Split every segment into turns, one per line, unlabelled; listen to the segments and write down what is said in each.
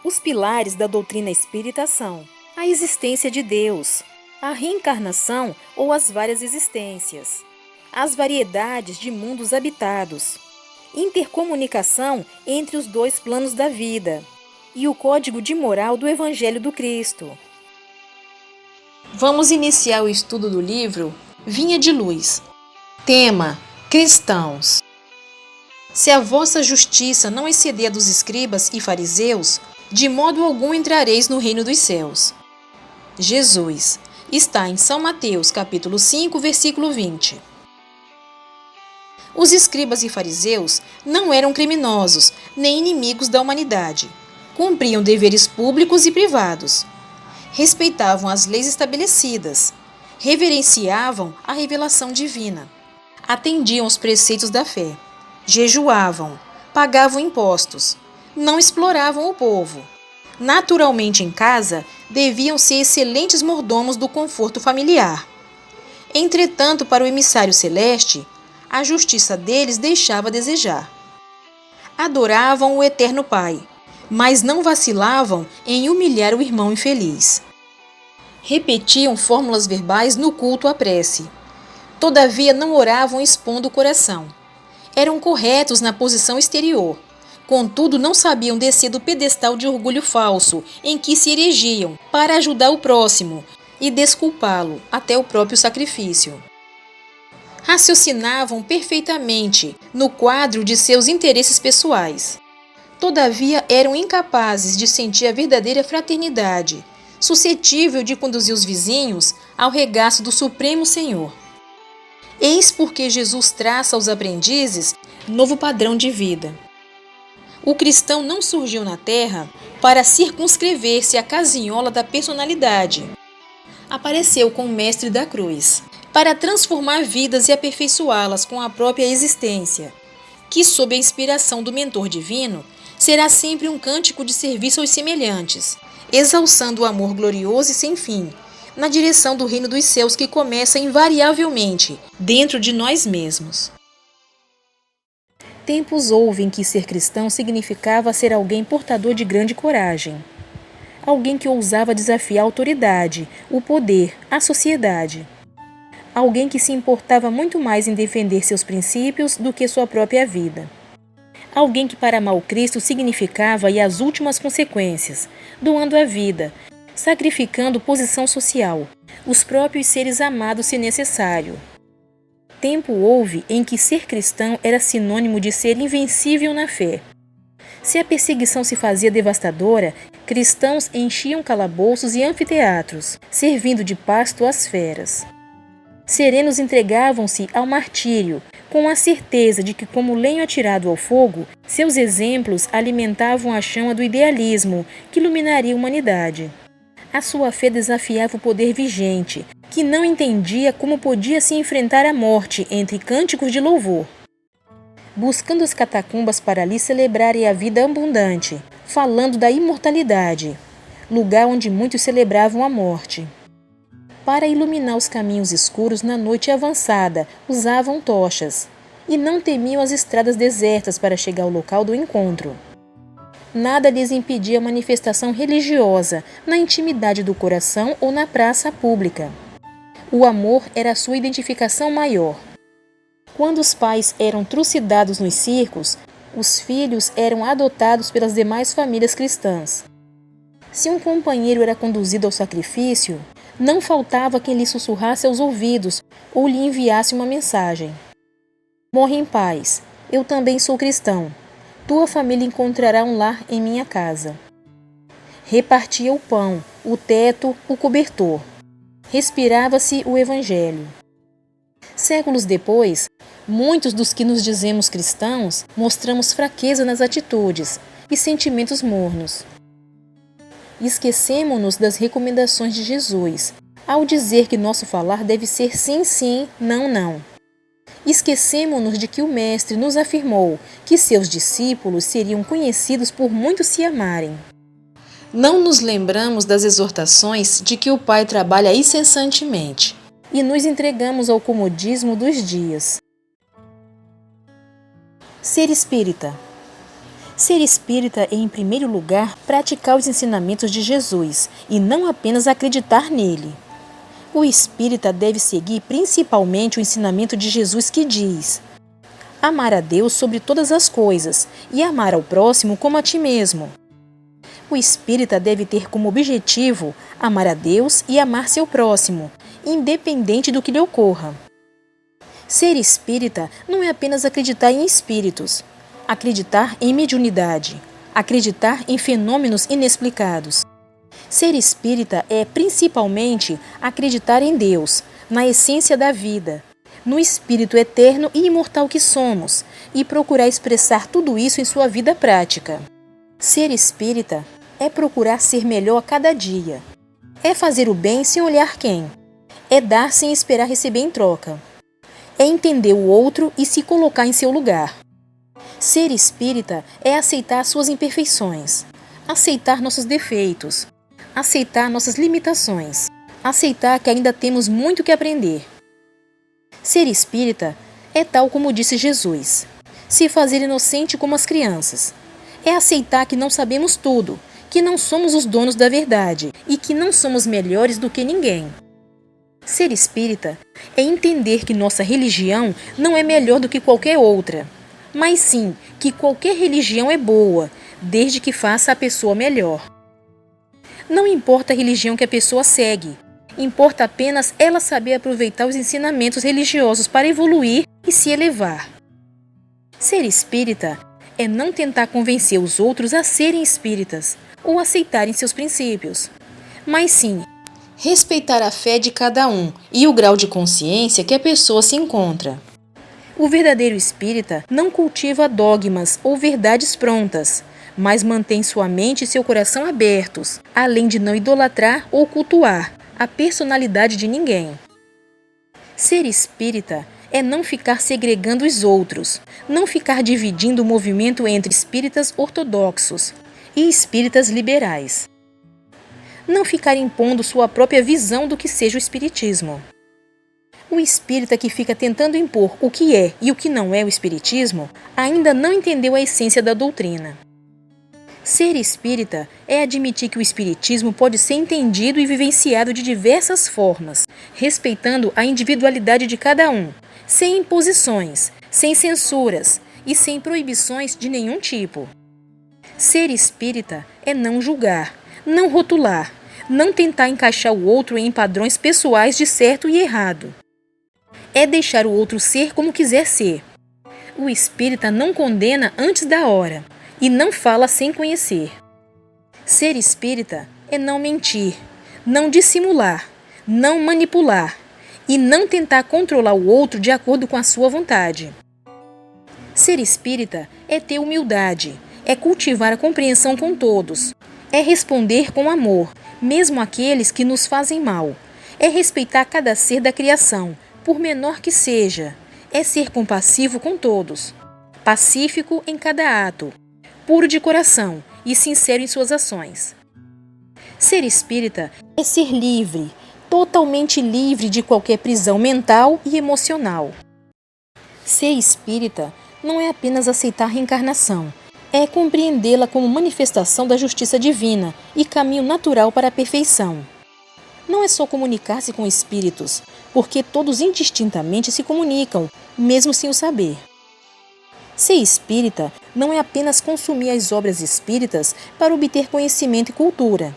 Os pilares da doutrina espírita são a existência de Deus, a reencarnação ou as várias existências, as variedades de mundos habitados, intercomunicação entre os dois planos da vida e o código de moral do Evangelho do Cristo. Vamos iniciar o estudo do livro Vinha de Luz. Tema: Cristãos. Se a vossa justiça não exceder a dos escribas e fariseus, de modo algum entrareis no reino dos céus. Jesus está em São Mateus, capítulo 5, versículo 20. Os escribas e fariseus não eram criminosos, nem inimigos da humanidade. Cumpriam deveres públicos e privados. Respeitavam as leis estabelecidas. Reverenciavam a revelação divina. Atendiam os preceitos da fé. Jejuavam. Pagavam impostos. Não exploravam o povo. Naturalmente em casa, deviam ser excelentes mordomos do conforto familiar. Entretanto, para o emissário celeste, a justiça deles deixava a desejar. Adoravam o Eterno Pai, mas não vacilavam em humilhar o irmão infeliz. Repetiam fórmulas verbais no culto à prece. Todavia não oravam expondo o coração. Eram corretos na posição exterior. Contudo, não sabiam descer do pedestal de orgulho falso em que se erigiam para ajudar o próximo e desculpá-lo até o próprio sacrifício. Raciocinavam perfeitamente no quadro de seus interesses pessoais. Todavia, eram incapazes de sentir a verdadeira fraternidade, suscetível de conduzir os vizinhos ao regaço do Supremo Senhor. Eis porque Jesus traça aos aprendizes novo padrão de vida. O cristão não surgiu na Terra para circunscrever-se à casinhola da personalidade. Apareceu como mestre da cruz, para transformar vidas e aperfeiçoá-las com a própria existência, que, sob a inspiração do mentor divino, será sempre um cântico de serviço aos semelhantes, exalçando o amor glorioso e sem fim, na direção do reino dos céus que começa invariavelmente dentro de nós mesmos. Tempos houve em que ser cristão significava ser alguém portador de grande coragem. Alguém que ousava desafiar a autoridade, o poder, a sociedade. Alguém que se importava muito mais em defender seus princípios do que sua própria vida. Alguém que para amar o Cristo significava ir às últimas consequências, doando a vida, sacrificando posição social, os próprios seres amados se necessário. Tempo houve em que ser cristão era sinônimo de ser invencível na fé. Se a perseguição se fazia devastadora, cristãos enchiam calabouços e anfiteatros, servindo de pasto às feras. Serenos entregavam-se ao martírio, com a certeza de que, como lenho atirado ao fogo, seus exemplos alimentavam a chama do idealismo que iluminaria a humanidade. A sua fé desafiava o poder vigente, que não entendia como podia se enfrentar a morte entre cânticos de louvor. Buscando as catacumbas para ali celebrarem a vida abundante, falando da imortalidade, lugar onde muitos celebravam a morte. Para iluminar os caminhos escuros na noite avançada, usavam tochas, e não temiam as estradas desertas para chegar ao local do encontro. Nada lhes impedia a manifestação religiosa na intimidade do coração ou na praça pública. O amor era a sua identificação maior. Quando os pais eram trucidados nos circos, os filhos eram adotados pelas demais famílias cristãs. Se um companheiro era conduzido ao sacrifício, não faltava quem lhe sussurrasse aos ouvidos ou lhe enviasse uma mensagem. Morre em paz, eu também sou cristão. Tua família encontrará um lar em minha casa. Repartia o pão, o teto, o cobertor. Respirava-se o Evangelho. Séculos depois, muitos dos que nos dizemos cristãos mostramos fraqueza nas atitudes e sentimentos mornos. Esquecemo-nos das recomendações de Jesus, ao dizer que nosso falar deve ser sim, sim, não, não. Esquecemo-nos de que o Mestre nos afirmou que seus discípulos seriam conhecidos por muitos se amarem. Não nos lembramos das exortações de que o Pai trabalha incessantemente e nos entregamos ao comodismo dos dias. Ser espírita. Ser espírita é, em primeiro lugar, praticar os ensinamentos de Jesus e não apenas acreditar nele. O espírita deve seguir principalmente o ensinamento de Jesus que diz: amar a Deus sobre todas as coisas e amar ao próximo como a ti mesmo. O espírita deve ter como objetivo amar a Deus e amar seu próximo, independente do que lhe ocorra. Ser espírita não é apenas acreditar em espíritos, acreditar em mediunidade, acreditar em fenômenos inexplicados. Ser espírita é, principalmente, acreditar em Deus, na essência da vida, no espírito eterno e imortal que somos, e procurar expressar tudo isso em sua vida prática. Ser espírita é procurar ser melhor a cada dia. É fazer o bem sem olhar quem. É dar sem esperar receber em troca. É entender o outro e se colocar em seu lugar. Ser espírita é aceitar suas imperfeições, aceitar nossos defeitos, aceitar nossas limitações, aceitar que ainda temos muito que aprender. Ser espírita é tal como disse Jesus, se fazer inocente como as crianças. É aceitar que não sabemos tudo, que não somos os donos da verdade e que não somos melhores do que ninguém. Ser espírita é entender que nossa religião não é melhor do que qualquer outra, mas sim que qualquer religião é boa, desde que faça a pessoa melhor. Não importa a religião que a pessoa segue, importa apenas ela saber aproveitar os ensinamentos religiosos para evoluir e se elevar. Ser espírita é não tentar convencer os outros a serem espíritas ou aceitarem seus princípios, mas sim respeitar a fé de cada um e o grau de consciência que a pessoa se encontra. O verdadeiro espírita não cultiva dogmas ou verdades prontas, mas mantém sua mente e seu coração abertos, além de não idolatrar ou cultuar a personalidade de ninguém. Ser espírita é não ficar segregando os outros, não ficar dividindo o movimento entre espíritas ortodoxos e espíritas liberais. Não ficar impondo sua própria visão do que seja o espiritismo. O espírita que fica tentando impor o que é e o que não é o espiritismo ainda não entendeu a essência da doutrina. Ser espírita é admitir que o espiritismo pode ser entendido e vivenciado de diversas formas, respeitando a individualidade de cada um, sem imposições, sem censuras e sem proibições de nenhum tipo. Ser espírita é não julgar, não rotular, não tentar encaixar o outro em padrões pessoais de certo e errado. É deixar o outro ser como quiser ser. O espírita não condena antes da hora e não fala sem conhecer. Ser espírita é não mentir, não dissimular, não manipular e não tentar controlar o outro de acordo com a sua vontade. Ser espírita é ter humildade, é cultivar a compreensão com todos, é responder com amor, mesmo aqueles que nos fazem mal, é respeitar cada ser da criação, por menor que seja, é ser compassivo com todos, pacífico em cada ato, puro de coração e sincero em suas ações. Ser espírita é ser livre, totalmente livre de qualquer prisão mental e emocional. Ser espírita não é apenas aceitar a reencarnação, é compreendê-la como manifestação da justiça divina e caminho natural para a perfeição. Não é só comunicar-se com espíritos, porque todos indistintamente se comunicam, mesmo sem o saber. Ser espírita não é apenas consumir as obras espíritas para obter conhecimento e cultura.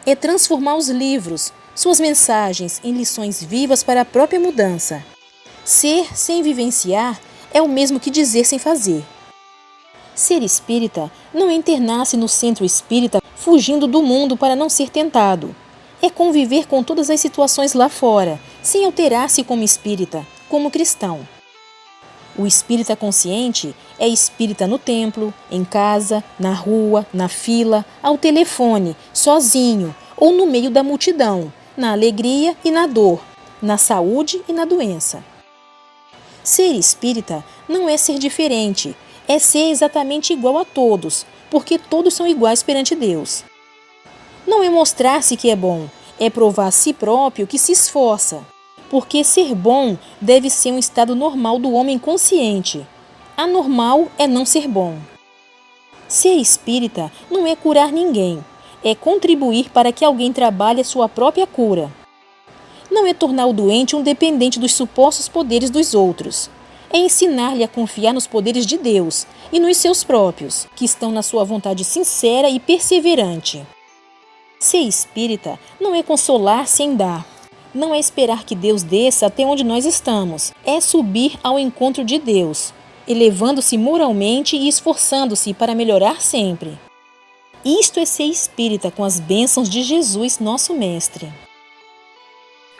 É transformar os livros, suas mensagens, em lições vivas para a própria mudança. Ser sem vivenciar é o mesmo que dizer sem fazer. Ser espírita não é internar-se no centro espírita fugindo do mundo para não ser tentado. É conviver com todas as situações lá fora, sem alterar-se como espírita, como cristão. O espírita consciente é espírita no templo, em casa, na rua, na fila, ao telefone, sozinho ou no meio da multidão, na alegria e na dor, na saúde e na doença. Ser espírita não é ser diferente, é ser exatamente igual a todos, porque todos são iguais perante Deus. Não é mostrar-se que é bom, é provar a si próprio que se esforça, porque ser bom deve ser um estado normal do homem consciente. Anormal é não ser bom. Ser espírita não é curar ninguém, é contribuir para que alguém trabalhe a sua própria cura. Não é tornar o doente um dependente dos supostos poderes dos outros. É ensinar-lhe a confiar nos poderes de Deus e nos seus próprios, que estão na sua vontade sincera e perseverante. Ser espírita não é consolar-se em dar. Não é esperar que Deus desça até onde nós estamos. É subir ao encontro de Deus, elevando-se moralmente e esforçando-se para melhorar sempre. Isto é ser espírita com as bênçãos de Jesus, nosso Mestre.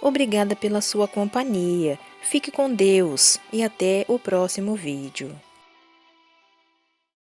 Obrigada pela sua companhia. Fique com Deus e até o próximo vídeo.